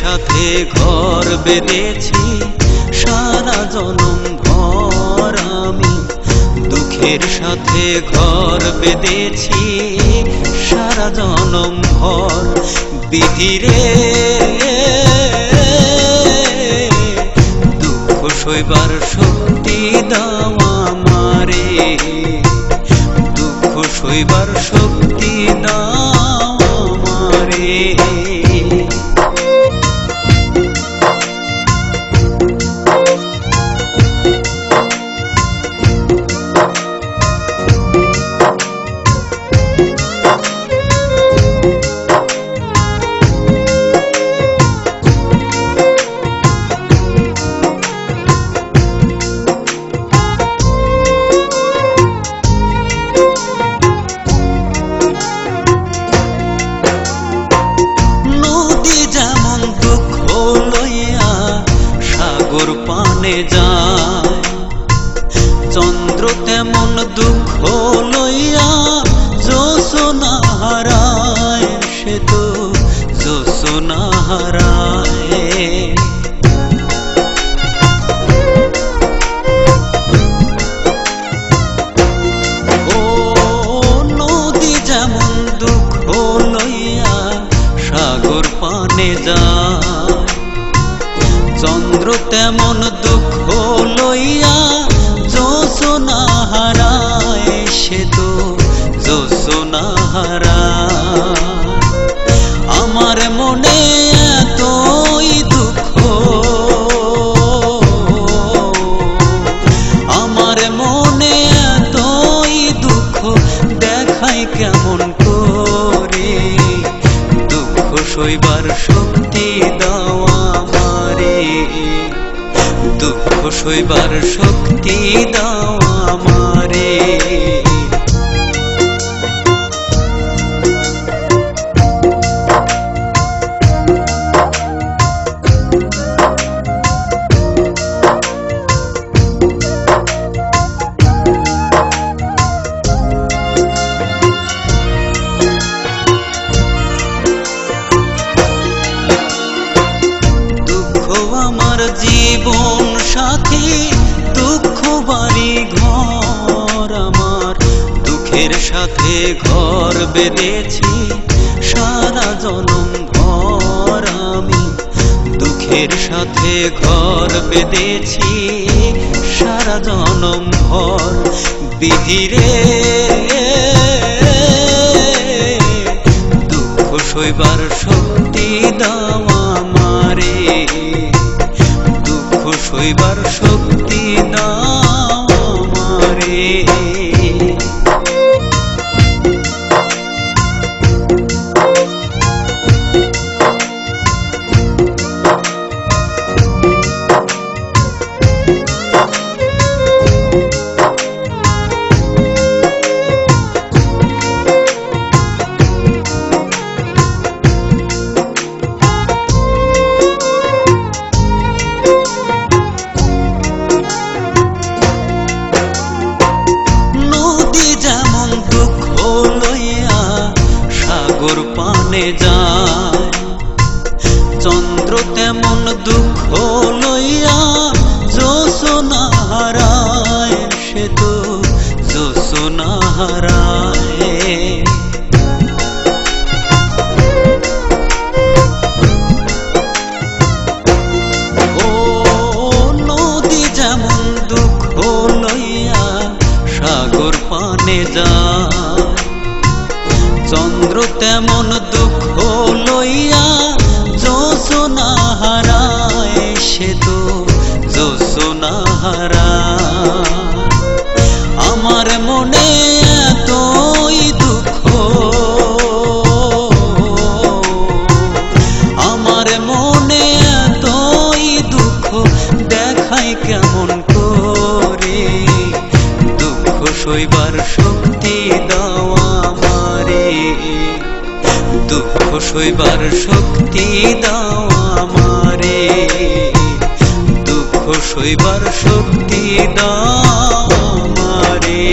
সাথে ঘর বেঁধেছি সারা জনম ভর আমি, দুঃখের সাথে ঘর বেঁধেছি সারা জনম ভর। বিধিরে দুঃখ সইবার শক্তি দাও আমারে, দুঃখ সইবার শক্তি দাও আমারে। সাগর পানে যায়, চন্দ্র তেমন দুঃখ লইয়া জোছনা হারায়, সে তো জোছনা হারায়। ও নদী যেমন দুঃখ লইয়া সাগর পানে যায়, চন্দ্র তেমন দুঃখ লইয়া জোছনা হারায়, সে তো জোছনা হারায়। আমার মনে এতই দুঃখ, আমার মনে এতই দুঃখ দেখাই কেমন করে, দুঃখ সইবার শক্তি দাও আমারে, দুঃখ সইবার শক্তি দাও আমারে। আমার জীবন সাথী দুঃখ বাড়ি ঘর আমার, দুঃখের সাথে ঘর বেঁধেছি সারা জনম ভর আমি, দুঃখের সাথে ঘর বেঁধেছি সারা জনম ভর। বিধিরে দুঃখ সইবার শক্তি দাও আমারে, দুঃখ সইবার শক্তি দাও আমারে। সাগর পানে যায়, চন্দ্র তেমন দুঃখ লইয়া জোছনা হারায়, সে তো জোছনা হারায়। ও নদী যেমন দুঃখ লইয়া সাগর পানে যায়, চন্দ্র তেমন দুঃখ লইয়া জোছনা হারায়, সে তো জোছনা হারায়। আমার মনে এতই দুঃখ, আমার মনে এতই দুঃখ দেখাই কেমন করে, দুঃখ সইবার শক্তি দাও আমারে, দুঃখ সইবার শক্তি দাও আমারে, দুঃখ সইবার শক্তি দাও আমারে।